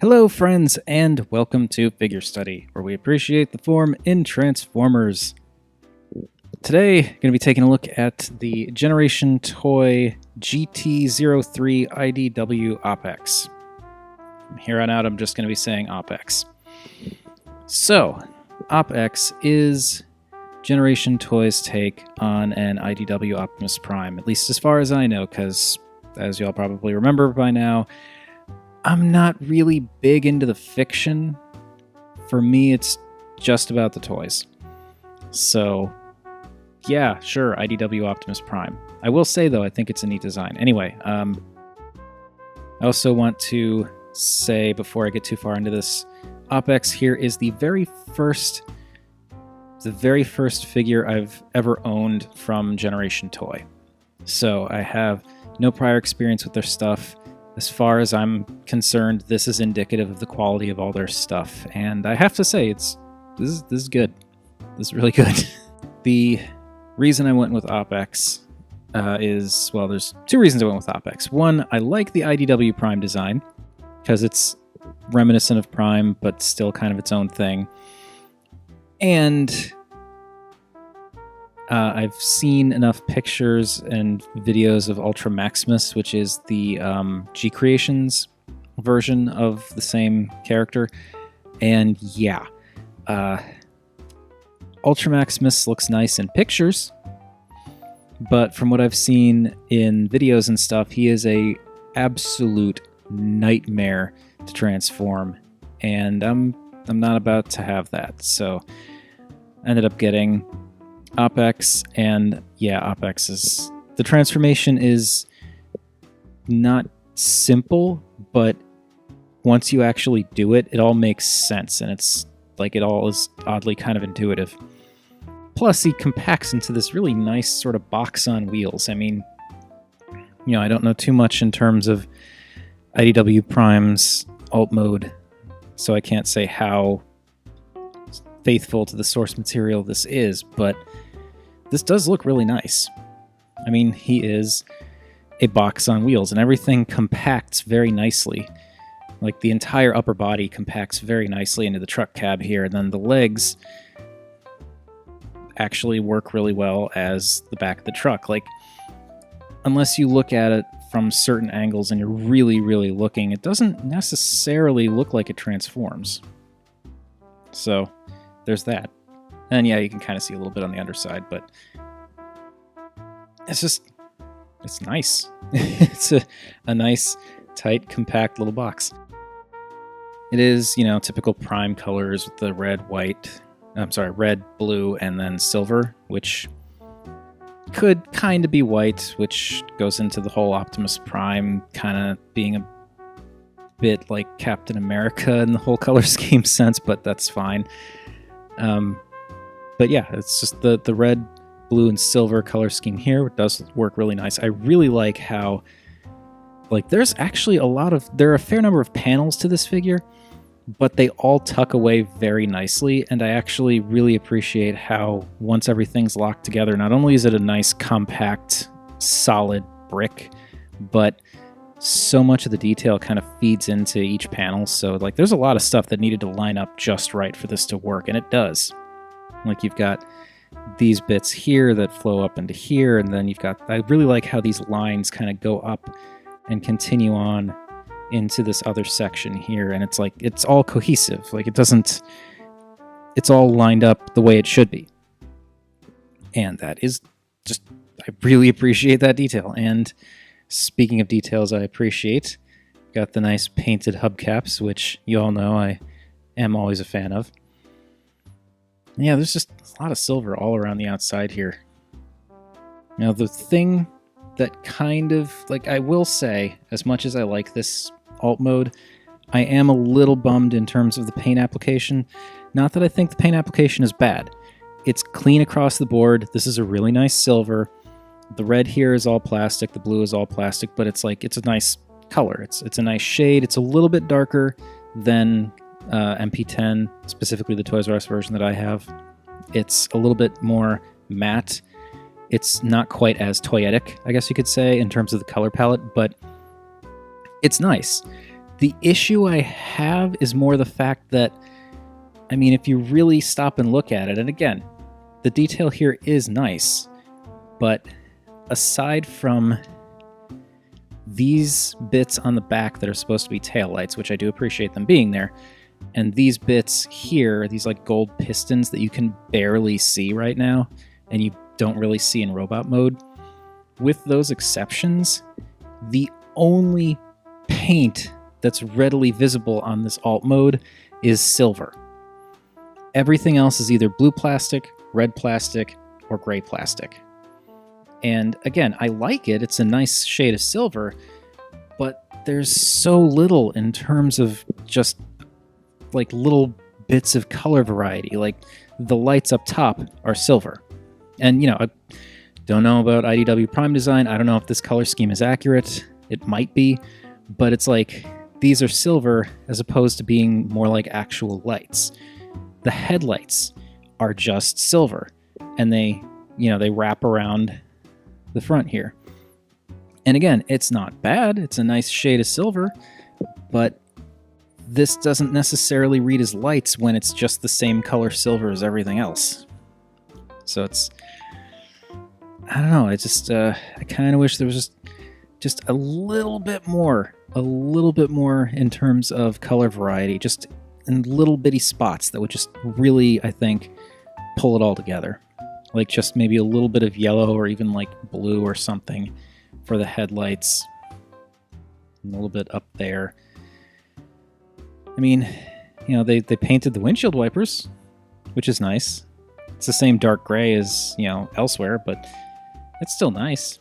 Hello, friends, and welcome to Figure Study, where we appreciate the form in Transformers. Today, going to be taking a look at the Generation Toy GT03 IDW OPEX. From here on out, I'm just going to be saying OPEX. So, OPEX is Generation Toy's take on an IDW Optimus Prime, at least as far as I know, because, as y'all probably remember by now, I'm not really big into the fiction. For me, it's just about the toys. So, yeah, sure, IDW Optimus Prime. I will say, though, I think it's a neat design. Anyway, I also want to say, before I get too far into this, OPEX here is the very first figure I've ever owned from Generation Toy. So, I have no prior experience with their stuff. As far as I'm concerned, this is indicative of the quality of all their stuff, and I have to say, this is good. This is really good. The reason I went with OPEX is, well, there's two reasons I went with OPEX. One, I like the IDW Prime design, because it's reminiscent of Prime, but still kind of its own thing. And I've seen enough pictures and videos of Ultra Maximus, which is the G Creations version of the same character. And yeah, Ultra Maximus looks nice in pictures, but from what I've seen in videos and stuff, he is a absolute nightmare to transform, and I'm not about to have that. So I ended up getting OPEX, and yeah, OPEX is... the transformation is not simple, but once you actually do it, it all makes sense, and it's like it all is oddly kind of intuitive. Plus, he compacts into this really nice sort of box on wheels. I mean, you know, I don't know too much in terms of IDW Prime's alt mode, so I can't say how faithful to the source material this is, but this does look really nice. I mean, he is a box on wheels, and everything compacts very nicely. Like, the entire upper body compacts very nicely into the truck cab here, and then the legs actually work really well as the back of the truck. Like, unless you look at it from certain angles and you're really, really looking, it doesn't necessarily look like it transforms. So there's that. And yeah, you can kind of see a little bit on the underside, but it's nice. It's a nice, tight, compact little box. It is, you know, typical Prime colors with the red, blue, and then silver, which could kind of be white, which goes into the whole Optimus Prime kind of being a bit like Captain America in the whole color scheme sense, but that's fine. But yeah, it's just the red, blue, and silver color scheme here. It does work really nice. I really like how, like, there's actually there are a fair number of panels to this figure, but they all tuck away very nicely, and I actually really appreciate how once everything's locked together, not only is it a nice, compact, solid brick, but so much of the detail kind of feeds into each panel, so, like, there's a lot of stuff that needed to line up just right for this to work, and it does. Like, you've got these bits here that flow up into here, and then I really like how these lines kind of go up and continue on into this other section here, and it's like, it's all cohesive. Like, it's all lined up the way it should be. And that is just, I really appreciate that detail. And speaking of details I appreciate, got the nice painted hubcaps, which you all know I am always a fan of. Yeah, there's just a lot of silver all around the outside here. Now, the thing that kind of, like, I will say, as much as I like this alt mode, I am a little bummed in terms of the paint application. Not that I think the paint application is bad. It's clean across the board. This is a really nice silver. The red here is all plastic. The blue is all plastic, but it's like, it's a nice color. It's a nice shade. It's a little bit darker than MP10, specifically the Toys R Us version that I have. It's a little bit more matte. It's not quite as toyetic, I guess you could say, in terms of the color palette, but it's nice. The issue I have is more the fact that, I mean, if you really stop and look at it, and again, the detail here is nice, but aside from these bits on the back that are supposed to be taillights, which I do appreciate them being there, and these bits here, these like gold pistons that you can barely see right now, and you don't really see in robot mode, with those exceptions, the only paint that's readily visible on this alt mode is silver. Everything else is either blue plastic, red plastic, or gray plastic. And again, I like it. It's a nice shade of silver, but there's so little in terms of just like little bits of color variety. Like the lights up top are silver. And, you know, I don't know about IDW Prime design. I don't know if this color scheme is accurate. It might be, but it's like these are silver as opposed to being more like actual lights. The headlights are just silver, and they wrap around the front here. And again, it's not bad. It's a nice shade of silver, but this doesn't necessarily read as lights when it's just the same color silver as everything else. So it's, I don't know. I just, I kind of wish there was just a little bit more in terms of color variety, just in little bitty spots that would just really, I think, pull it all together. Like just maybe a little bit of yellow or even like blue or something for the headlights. A little bit up there. I mean, you know, they painted the windshield wipers, which is nice. It's the same dark gray as, you know, elsewhere, but it's still nice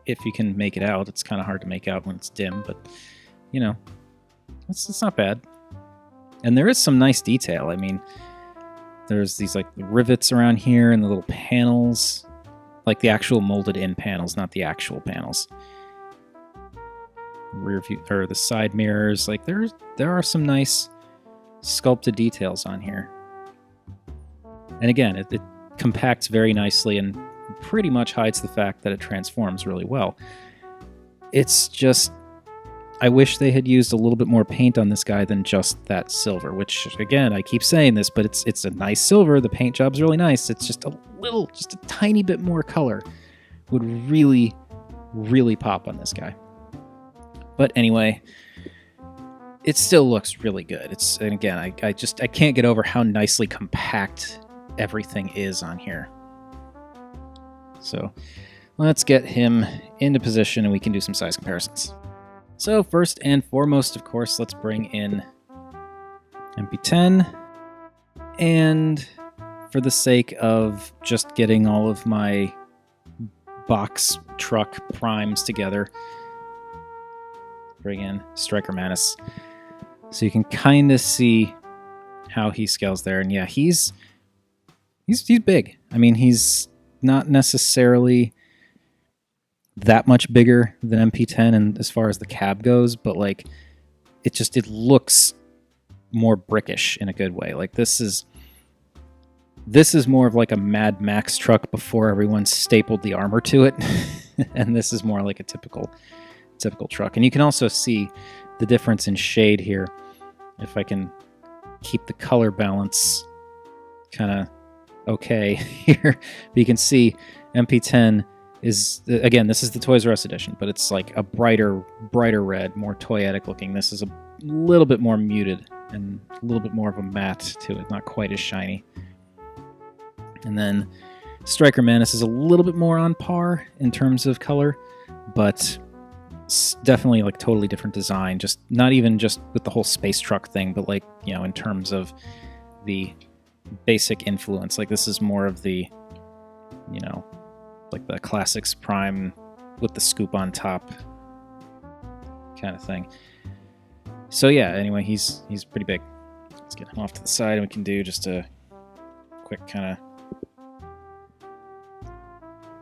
if you can make it out. It's kind of hard to make out when it's dim, but, you know, it's not bad. And there is some nice detail. I mean, there's these like rivets around here and the little panels, like the actual molded in panels, not the actual panels. Rear view or the side mirrors, like there are some nice sculpted details on here. And again, it compacts very nicely and pretty much hides the fact that it transforms really well. It's just, I wish they had used a little bit more paint on this guy than just that silver, which again, I keep saying this, but it's a nice silver. The paint job's really nice. It's just a tiny bit more color would really, really pop on this guy. But anyway, it still looks really good. And again, I can't get over how nicely compact everything is on here. So let's get him into position and we can do some size comparisons. So first and foremost, of course, let's bring in MP10. And for the sake of just getting all of my box truck primes together, bring in Striker Manus. So you can kind of see how he scales there. And yeah, he's big. I mean, he's not necessarily that much bigger than MP10 and as far as the cab goes, but like it looks more brickish in a good way. Like this is more of like a Mad Max truck before everyone stapled the armor to it. And this is more like a typical truck. And you can also see the difference in shade here. If I can keep the color balance kind of okay here, but you can see MP10 is, again, this is the Toys R Us edition, but it's like a brighter red, more toyetic looking. This is a little bit more muted and a little bit more of a matte to it, not quite as shiny. And then Striker Manus is a little bit more on par in terms of color, but it's definitely like totally different design. Just not even just with the whole space truck thing, but like, you know, in terms of the basic influence. Like this is more of the, you know, like the Classics Prime with the scoop on top kind of thing. So yeah, anyway, he's pretty big. Let's get him off to the side and we can do just a quick kind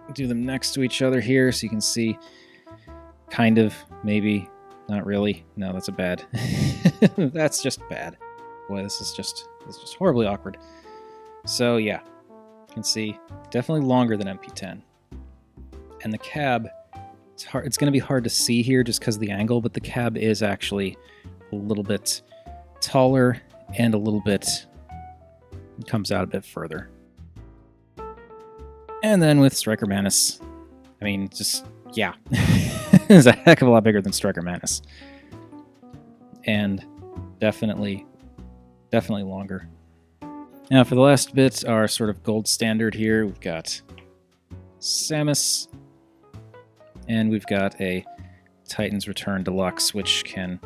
of do them next to each other here so you can see kind of, maybe, not really. No, that's a bad. That's just bad. Boy, this is just horribly awkward. So yeah, you can see definitely longer than MP10. And the cab, it's going to be hard to see here just because of the angle, but the cab is actually a little bit taller and a little bit comes out a bit further. And then with Striker Manus, I mean, just, yeah, it's a heck of a lot bigger than Striker Manus. And definitely longer. Now for the last bit, our sort of gold standard here, we've got Samus, and we've got a Titan's Return Deluxe, which can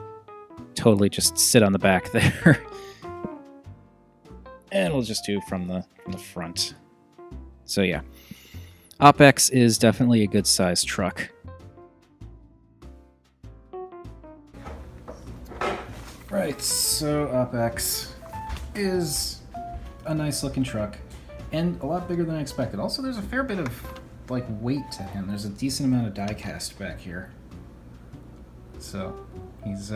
totally just sit on the back there. And we'll just do from the front. So yeah, OpX is definitely a good sized truck. Right, so OpX is a nice looking truck and a lot bigger than I expected. Also, there's a fair bit of like weight to him. There's a decent amount of die cast back here. So he's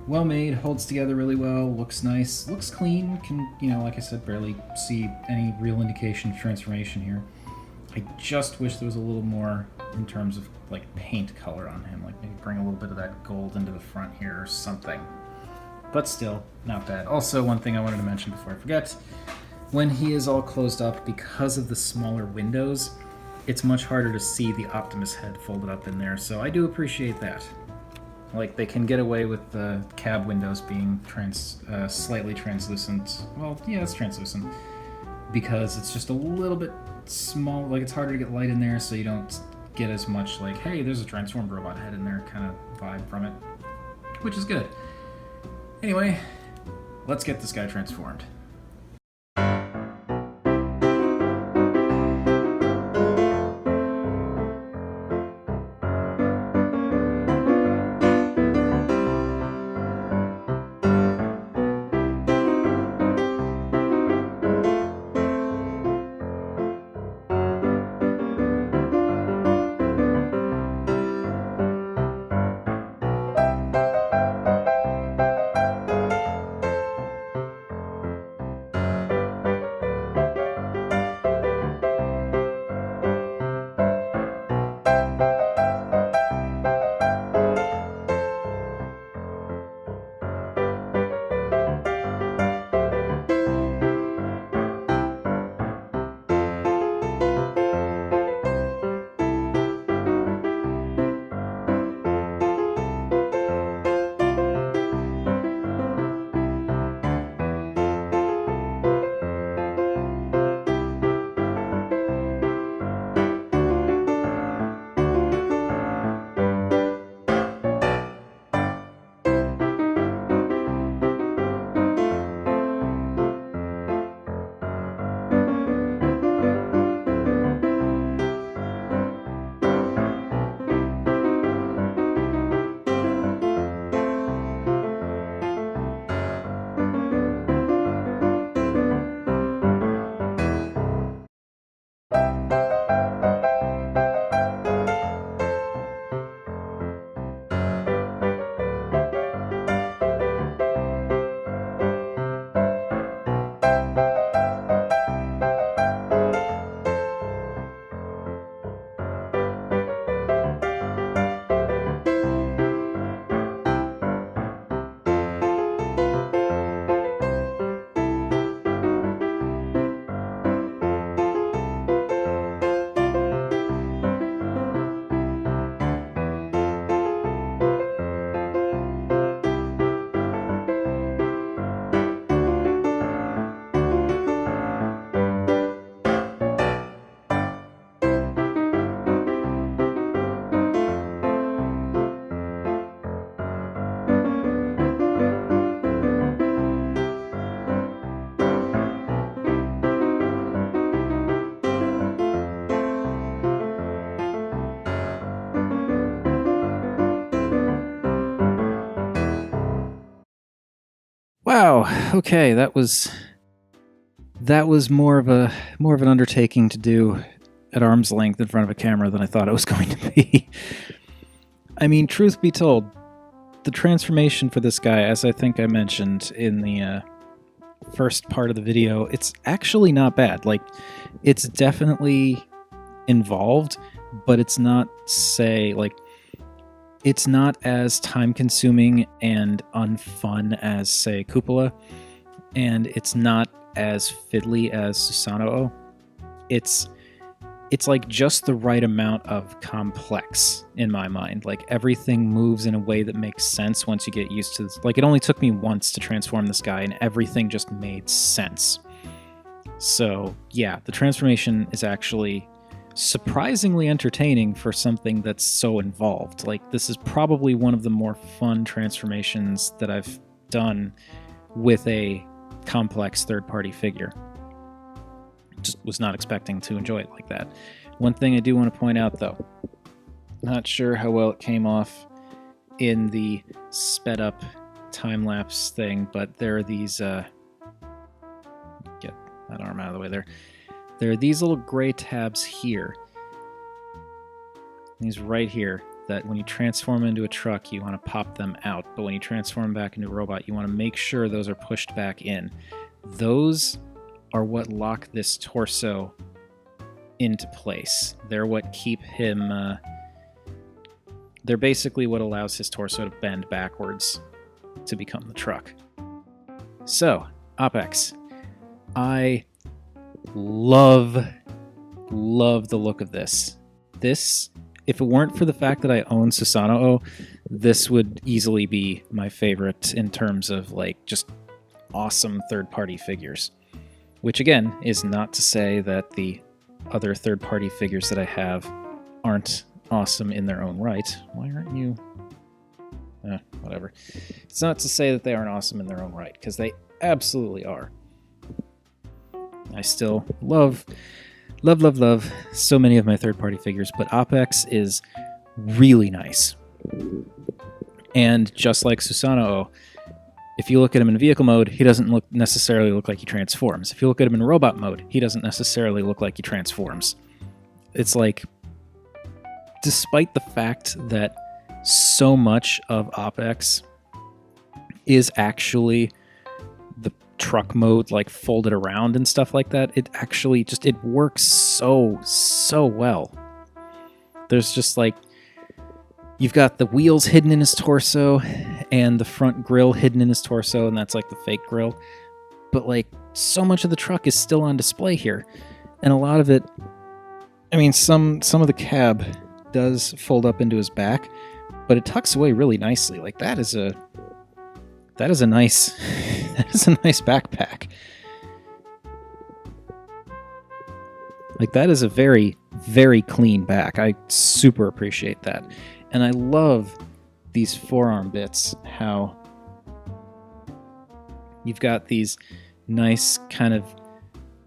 well made, holds together really well, looks nice, looks clean, can, you know, like I said, barely see any real indication of transformation here. I just wish there was a little more in terms of like paint color on him, like maybe bring a little bit of that gold into the front here or something. But still, not bad. Also, one thing I wanted to mention before I forget, when he is all closed up, because of the smaller windows, it's much harder to see the Optimus head folded up in there, so I do appreciate that. Like, they can get away with the cab windows being slightly translucent. Well, yeah, it's translucent. Because it's just a little bit small, like it's harder to get light in there, so you don't get as much like, hey, there's a transformed robot head in there kind of vibe from it. Which is good. Anyway, let's get this guy transformed. Wow. Okay, that was more of an undertaking to do at arm's length in front of a camera than I thought it was going to be. I mean, truth be told, the transformation for this guy, as I think I mentioned in the first part of the video, it's actually not bad. Like, it's definitely involved, but it's not, say, like, It's not as time-consuming and unfun as, say, Cupola, and it's not as fiddly as Susanoo. It's like just the right amount of complex in my mind. Like everything moves in a way that makes sense once you get used to this. Like it only took me once to transform this guy and everything just made sense. So yeah, the transformation is actually surprisingly entertaining for something that's so involved. Like this is probably one of the more fun transformations that I've done with a complex third-party figure. Just was not expecting to enjoy it like that. One thing I do want to point out, though, not sure how well it came off in the sped up time-lapse thing, but there are these get that arm out of the way there. There are these little gray tabs here, these right here, that when you transform into a truck you want to pop them out, but when you transform back into a robot you want to make sure those are pushed back in. Those are what lock this torso into place. They're what keep him... they're basically what allows his torso to bend backwards to become the truck. So, OpEx. I love the look of this. This, if it weren't for the fact that I own Susanoo, this would easily be my favorite in terms of like just awesome third-party figures. Which again is not to say that the other third-party figures that I have aren't awesome in their own right. Why aren't you... whatever. It's not to say that they aren't awesome in their own right, because they absolutely are. I still love so many of my third-party figures, but OpEx is really nice. And just like Susanoo, if you look at him in vehicle mode, he doesn't necessarily look like he transforms. If you look at him in robot mode, he doesn't necessarily look like he transforms. It's like, despite the fact that so much of OpEx is actually the truck mode, like folded around and stuff like that, it actually just, it works so well. There's just like, you've got the wheels hidden in his torso and the front grille hidden in his torso, and that's like the fake grille. But like, so much of the truck is still on display here. And a lot of it, I mean, some of the cab does fold up into his back, but it tucks away really nicely. Like that is a nice backpack. Like that is a very, very clean back. I super appreciate that. And I love these forearm bits, how you've got these nice kind of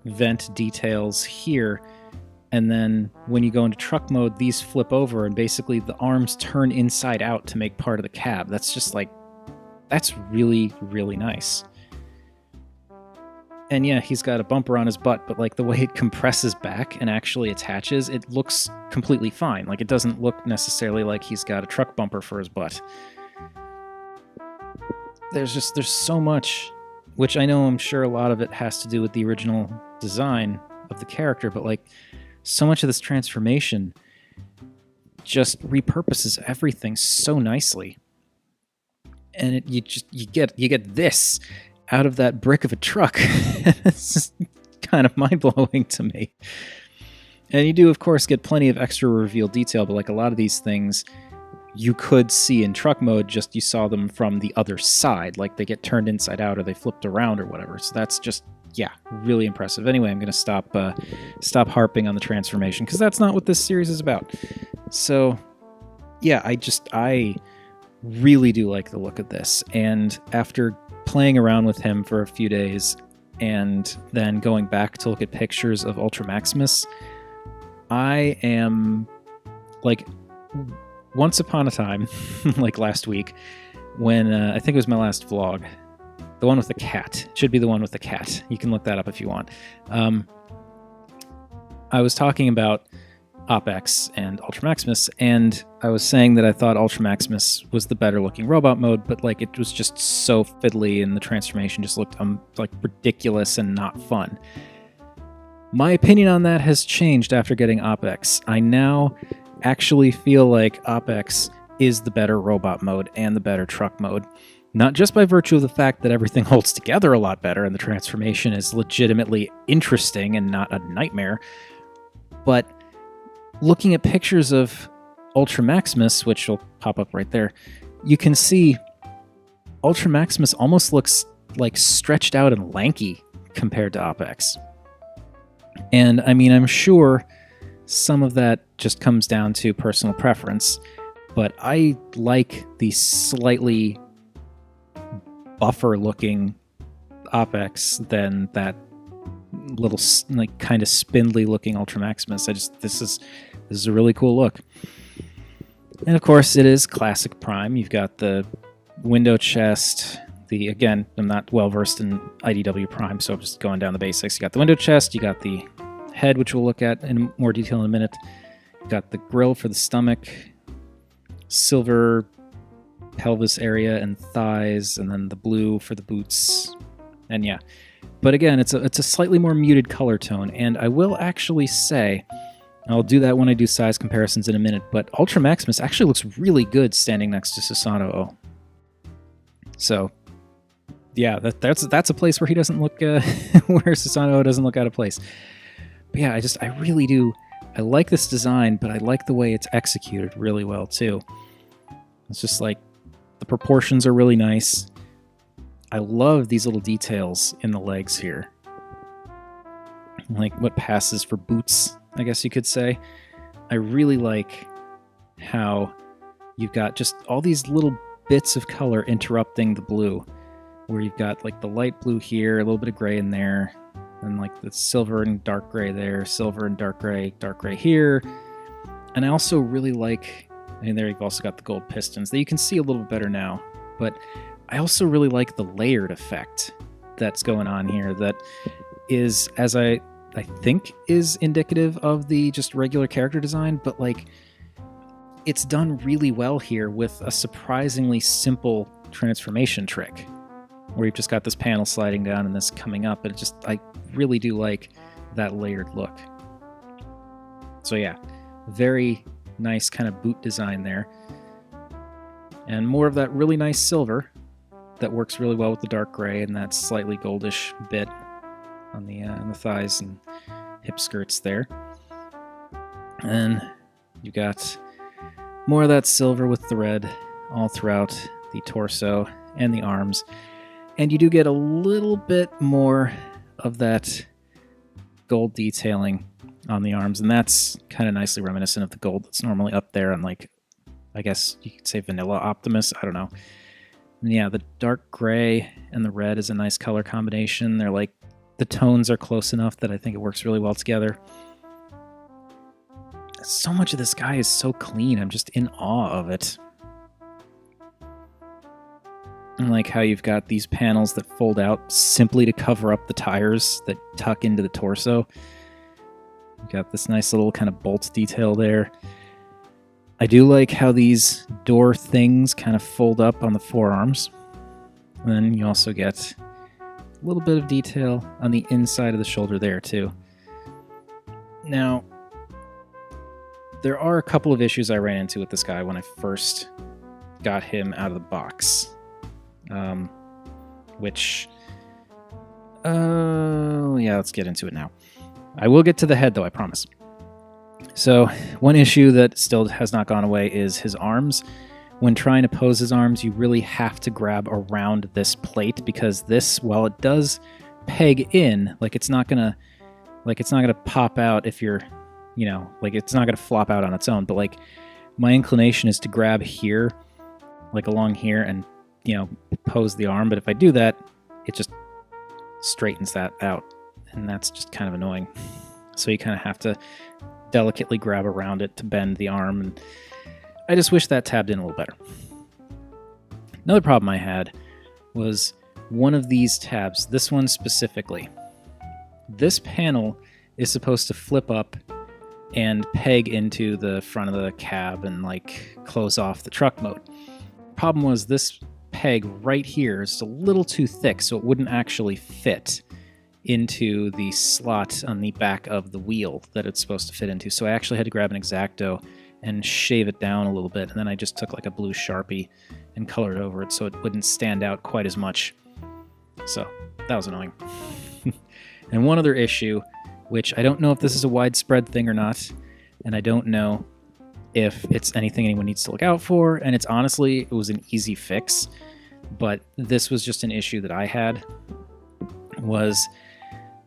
vent details here, and then when you go into truck mode, these flip over, and basically the arms turn inside out to make part of the cab. That's just like, that's really, really nice. And yeah, he's got a bumper on his butt, but like the way it compresses back and actually attaches, it looks completely fine. Like it doesn't look necessarily like he's got a truck bumper for his butt. There's so much, which I know I'm sure a lot of it has to do with the original design of the character, but like so much of this transformation just repurposes everything so nicely. And you get this out of that brick of a truck. It's just kind of mind-blowing to me. And you do, of course, get plenty of extra reveal detail, but like a lot of these things you could see in truck mode, just you saw them from the other side, like they get turned inside out or they flipped around or whatever. So that's just, yeah, really impressive. Anyway, I'm going to stop harping on the transformation, because that's not what this series is about. So yeah, I really do like the look of this. And after playing around with him for a few days and then going back to look at pictures of Ultra Maximus, I am like, once upon a time, like last week, when I think it was my last vlog, the one with the cat. It should be the one with the cat. You can look that up if you want. I was talking about OpEx and Ultra Maximus, and I was saying that I thought Ultra Maximus was the better looking robot mode, but like it was just so fiddly and the transformation just looked like ridiculous and not fun. My opinion on that has changed after getting OpEx. I now actually feel like OpEx is the better robot mode and the better truck mode. Not just by virtue of the fact that everything holds together a lot better and the transformation is legitimately interesting and not a nightmare, but looking at pictures of Ultra Maximus, which will pop up right there, you can see Ultra Maximus almost looks like stretched out and lanky compared to OpX. And I mean, I'm sure some of that just comes down to personal preference, but I like the slightly buffer looking OpX than that little like kind of spindly looking Ultra Maximus. This is a really cool look. And of course it is classic Prime. You've got the window chest, again, I'm not well versed in IDW Prime, so I'm just going down the basics. You got the window chest, you got the head, which we'll look at in more detail in a minute. You got the grill for the stomach, silver pelvis area and thighs, and then the blue for the boots. And yeah, but again, it's a slightly more muted color tone, and I will actually say, I'll do that when I do size comparisons in a minute, but Ultra Maximus actually looks really good standing next to Susanoo. So yeah, that's a place where he doesn't look where Susanoo doesn't look out of place. But yeah, I really do. I like this design, but I like the way it's executed really well too. It's just like the proportions are really nice. I love these little details in the legs here. Like what passes for boots, I guess you could say. I really like how you've got just all these little bits of color interrupting the blue, where you've got like the light blue here, a little bit of gray in there, and like the silver and dark gray there, silver and dark gray here. And I also really like, and there you've also got the gold pistons that you can see a little bit better now, but I also really like the layered effect that's going on here that is, as I think is indicative of the just regular character design, but like it's done really well here with a surprisingly simple transformation trick where you've just got this panel sliding down and this coming up, and I really do like that layered look. So yeah, very nice kind of boot design there, and more of that really nice silver that works really well with the dark gray and that slightly goldish bit on the thighs and hip skirts there. And you got more of that silver with the red all throughout the torso and the arms. And you do get a little bit more of that gold detailing on the arms, and that's kind of nicely reminiscent of the gold that's normally up there on, like, I guess you could say Vanilla Optimus, I don't know. And yeah, the dark gray and the red is a nice color combination. They're like, the tones are close enough that I think it works really well together. So much of this guy is so clean, I'm just in awe of it. And like how you've got these panels that fold out simply to cover up the tires that tuck into the torso. You've got this nice little kind of bolt detail there. I do like how these door things kind of fold up on the forearms. And then you also get a little bit of detail on the inside of the shoulder there too. Now, there are a couple of issues I ran into with this guy when I first got him out of the box. Yeah, let's get into it now. I will get to the head though, I promise. So one issue that still has not gone away is his arms. When trying to pose his arms, you really have to grab around this plate, because this, while it does peg in, like it's not gonna pop out if you're, like it's not gonna flop out on its own. But like my inclination is to grab here, like along here, and pose the arm. But if I do that, it just straightens that out, and that's just kind of annoying. So you kind of have to delicately grab around it to bend the arm, and I just wish that tabbed in a little better. Another problem I had was one of these tabs, this one specifically. This panel is supposed to flip up and peg into the front of the cab and like close off the truck mode. Problem was this peg right here is a little too thick, so it wouldn't actually fit into the slot on the back of the wheel that it's supposed to fit into. So I actually had to grab an X-Acto and shave it down a little bit. And then I just took like a blue Sharpie and colored over it so it wouldn't stand out quite as much. So that was annoying. And one other issue, which I don't know if this is a widespread thing or not, and I don't know if it's anything anyone needs to look out for, and it's honestly, it was an easy fix, but this was just an issue that I had, was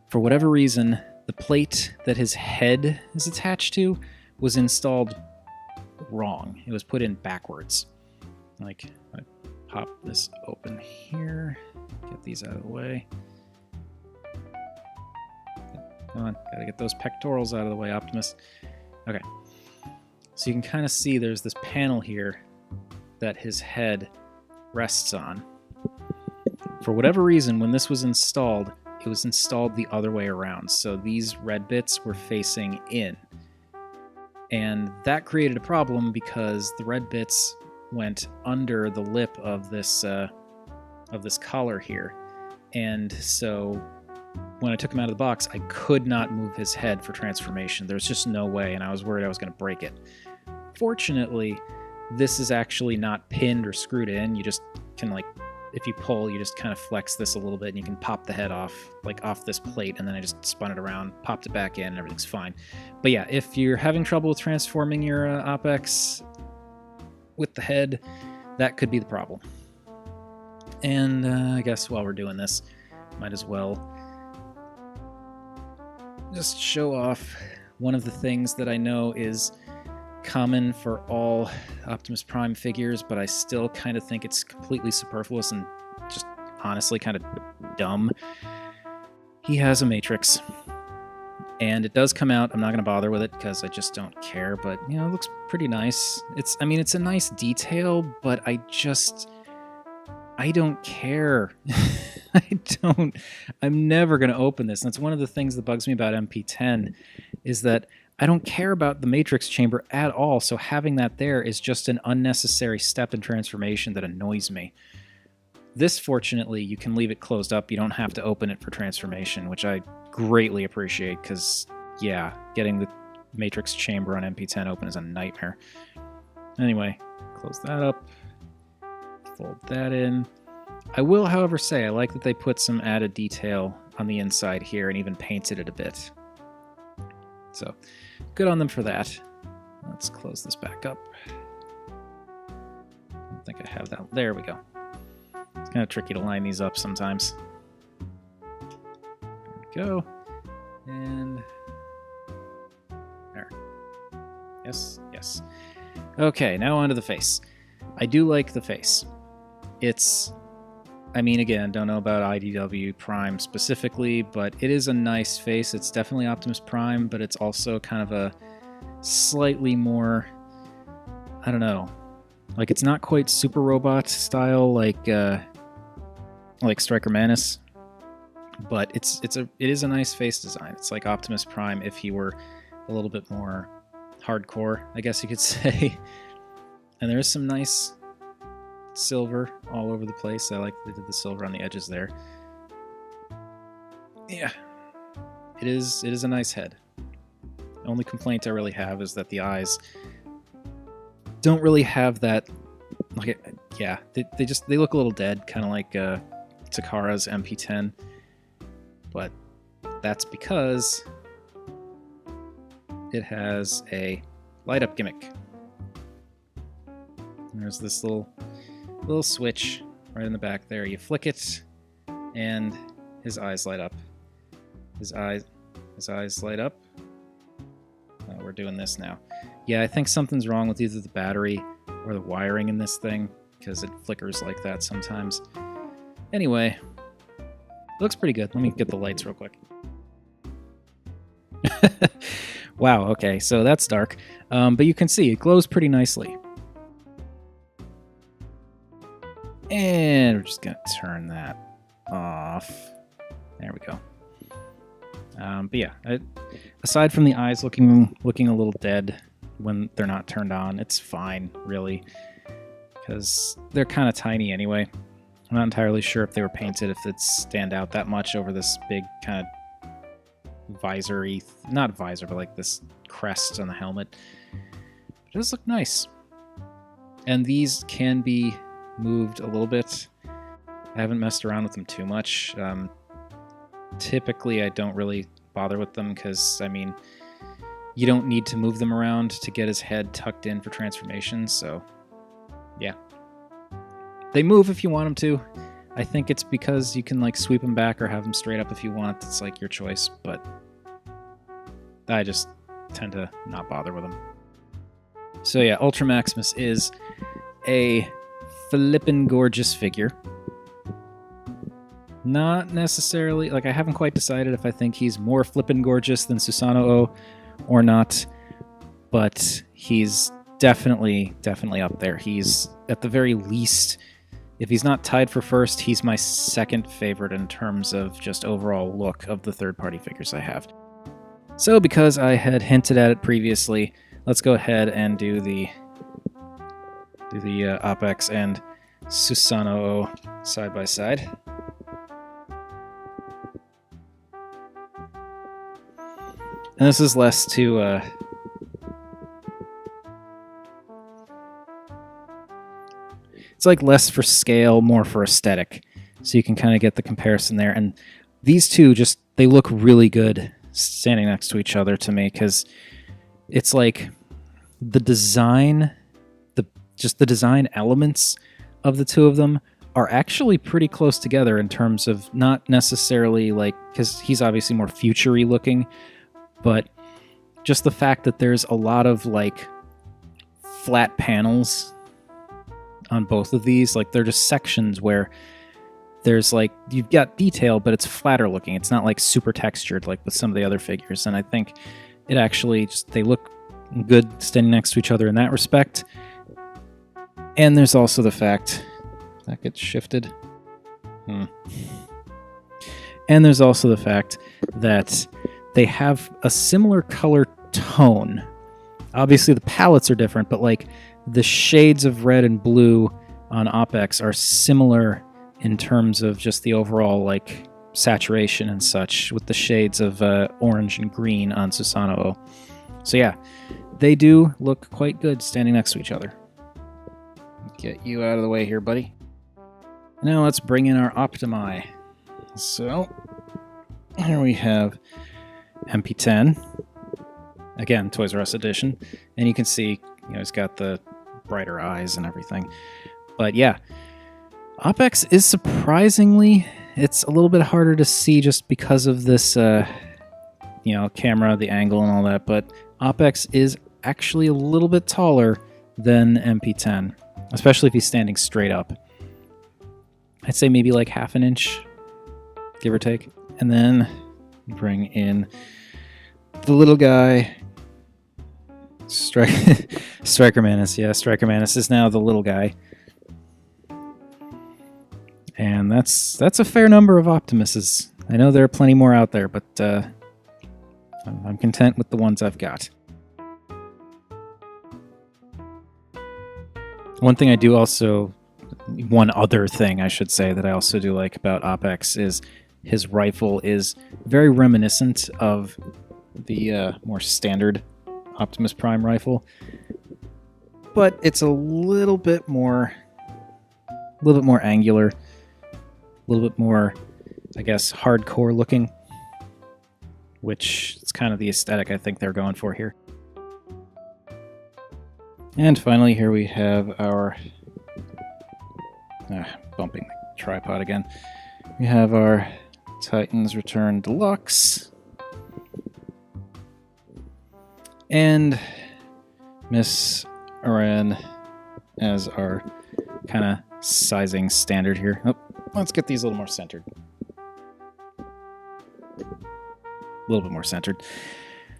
for whatever reason, the plate that his head is attached to was installed wrong. It was put in backwards. Like, I pop this open here, get these out of the way. Come on, gotta get those pectorals out of the way, Optimus. Okay. So you can kind of see there's this panel here that his head rests on. For whatever reason, when this was installed, it was installed the other way around. So these red bits were facing in. And that created a problem because the red bits went under the lip of this collar here. And so when I took him out of the box, I could not move his head for transformation. There was just no way, and I was worried I was going to break it. Fortunately, this is actually not pinned or screwed in. You just can, like, if you pull, you just kind of flex this a little bit, and you can pop the head off, like off this plate, and then I just spun it around, popped it back in, and everything's fine. But yeah, if you're having trouble with transforming your OpEx with the head, that could be the problem. And I guess while we're doing this, might as well just show off one of the things that I know is common for all Optimus Prime figures, but I still kind of think it's completely superfluous and just honestly kind of dumb. He has a Matrix, and it does come out. I'm not going to bother with it because I just don't care, but you know, it looks pretty nice. It's a nice detail, but I don't care. I'm never going to open this. And that's one of the things that bugs me about MP10 is that I don't care about the Matrix chamber at all. So having that there is just an unnecessary step in transformation that annoys me. This, fortunately, you can leave it closed up. You don't have to open it for transformation, which I greatly appreciate because, yeah, getting the Matrix chamber on MP10 open is a nightmare. Anyway, close that up. Fold that in. I will, however, say I like that they put some added detail on the inside here and even painted it a bit. So, good on them for that. Let's close this back up. I don't think I have that. There we go. It's kind of tricky to line these up sometimes. There we go. And there. Yes, yes. Okay, now onto the face. I do like the face. It's, I mean, again, don't know about IDW Prime specifically, but it is a nice face. It's definitely Optimus Prime, but it's also kind of a slightly more, I don't know, like it's not quite Super Robot style like Striker Manus, but it is a nice face design. It's like Optimus Prime if he were a little bit more hardcore, I guess you could say. And there's some nice silver all over the place. I like that they did the silver on the edges there. Yeah, it is a nice head. The only complaint I really have is that the eyes don't really have that, like, yeah, they look a little dead, kind of like Takara's MP10, but that's because it has a light up gimmick. There's this little switch right in the back there. You flick it, and his eyes light up. His eyes light up. Oh, we're doing this now. Yeah, I think something's wrong with either the battery or the wiring in this thing, because it flickers like that sometimes. Anyway, it looks pretty good. Let me get the lights real quick. Wow, okay, so that's dark. But you can see it glows pretty nicely. And we're just going to turn that off. There we go. But yeah, aside from the eyes looking a little dead when they're not turned on, it's fine, really, because they're kind of tiny anyway. I'm not entirely sure if they were painted, if it stand out that much over this big kind of visor-y, not visor, but like this crest on the helmet. does look nice. And these can be moved a little bit. I haven't messed around with them too much. Typically, I don't really bother with them because, I mean, you don't need to move them around to get his head tucked in for transformations, so yeah. They move if you want them to. I think it's because you can like sweep them back or have them straight up if you want. It's like your choice, but I just tend to not bother with them. So yeah, Ultra Maximus is a flippin' gorgeous figure. Not necessarily, like I haven't quite decided if I think he's more flippin' gorgeous than Susanoo or not, but he's definitely up there. He's at the very least, if he's not tied for first, he's my second favorite in terms of just overall look of the third-party figures I have. So because I had hinted at it previously, let's go ahead and do the Opex and Susanoo side by side. And this is less to it's like less for scale, more for aesthetic. So you can kind of get the comparison there. And these two just, they look really good standing next to each other to me, because it's like the design, just the design elements of the two of them are actually pretty close together in terms of not necessarily like, because he's obviously more future-y looking, but just the fact that there's a lot of like flat panels on both of these, like they're just sections where there's like, you've got detail, but it's flatter looking. It's not like super textured like with some of the other figures. And I think it actually just, they look good standing next to each other in that respect. And there's also the fact that gets shifted. And there's also the fact that they have a similar color tone. Obviously the palettes are different, but like the shades of red and blue on Opex are similar in terms of just the overall like saturation and such, with the shades of orange and green on Susanoo. So yeah, they do look quite good standing next to each other. Get you out of the way here, buddy. Now let's bring in our Optimi. So here we have MP10. Again, Toys R Us edition. And you can see, you know, he's got the brighter eyes and everything. But yeah, Opex is surprisingly, it's a little bit harder to see just because of this, you know, camera, the angle and all that. But Opex is actually a little bit taller than MP10, especially if he's standing straight up. I'd say maybe like half an inch, give or take. And then bring in the little guy, Striker Manus. Yeah, Striker Manus is now the little guy. And that's a fair number of Optimuses. I know there are plenty more out there, but I'm content with the ones I've got. One other thing I should say that I also do like about Opex is his rifle is very reminiscent of the more standard Optimus Prime rifle, but it's a little bit more angular, a little bit more, I guess, hardcore looking, which is kind of the aesthetic I think they're going for here. And finally, here we have our bumping the tripod again. We have our Titans Return Deluxe. And Miss Aran as our kind of sizing standard here. Oh, let's get these a little more centered. A little bit more centered.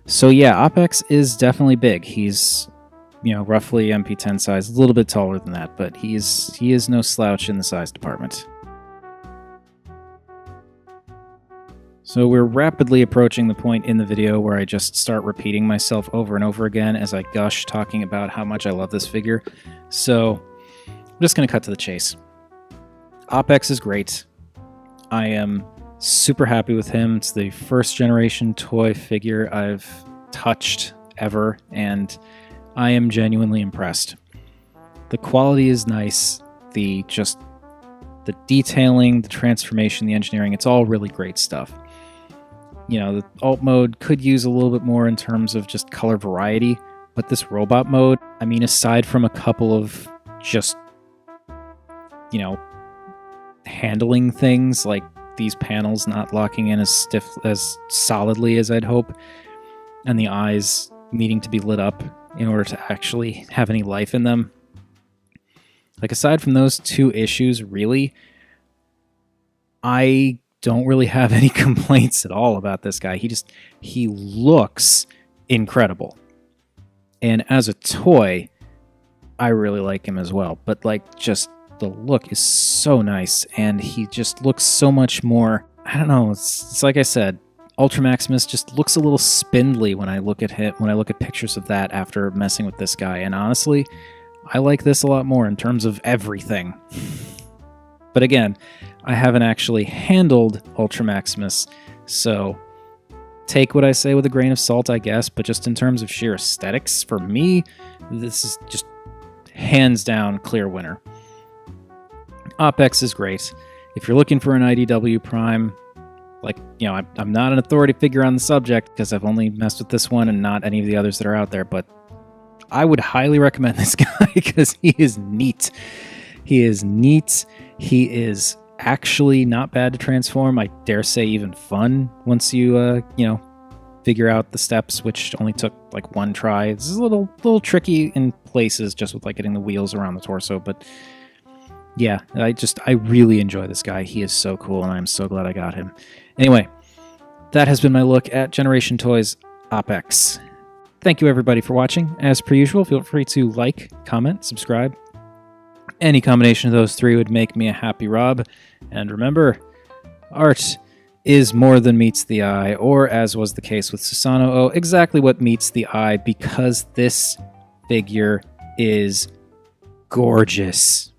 So yeah, Opex is definitely big. He's, you know, roughly MP10 size, a little bit taller than that, but he is no slouch in the size department. So we're rapidly approaching the point in the video where I just start repeating myself over and over again as I gush talking about how much I love this figure. So I'm just going to cut to the chase. Opex is great. I am super happy with him. It's the first generation toy figure I've touched ever, and I am genuinely impressed. The quality is nice. The detailing, the transformation, the engineering, it's all really great stuff. You know, the alt mode could use a little bit more in terms of just color variety, but this robot mode, I mean, aside from a couple of just, you know, handling things like these panels not locking in as solidly as I'd hope, and the eyes needing to be lit up in order to actually have any life in them. Like, aside from those two issues, really, I don't really have any complaints at all about this guy. He looks incredible. And as a toy, I really like him as well. But like, just the look is so nice, and he just looks so much more, I don't know, it's like I said, Ultra Maximus just looks a little spindly when I look at him, when I look at pictures of that after messing with this guy. And honestly, I like this a lot more in terms of everything. But again, I haven't actually handled Ultra Maximus, so take what I say with a grain of salt, I guess. But just in terms of sheer aesthetics, for me, this is just hands down clear winner. OpEx is great. If you're looking for an IDW Prime, like, you know, I'm not an authority figure on the subject because I've only messed with this one and not any of the others that are out there, but I would highly recommend this guy because he is neat. He is neat. He is actually not bad to transform. I dare say even fun once you, you know, figure out the steps, which only took like one try. It's a little tricky in places just with like getting the wheels around the torso, but yeah, I really enjoy this guy. He is so cool, and I'm so glad I got him. Anyway, that has been my look at Generation Toys OpEx. Thank you, everybody, for watching. As per usual, feel free to like, comment, subscribe. Any combination of those three would make me a happy Rob. And remember, art is more than meets the eye, or as was the case with Susano, exactly what meets the eye, because this figure is gorgeous.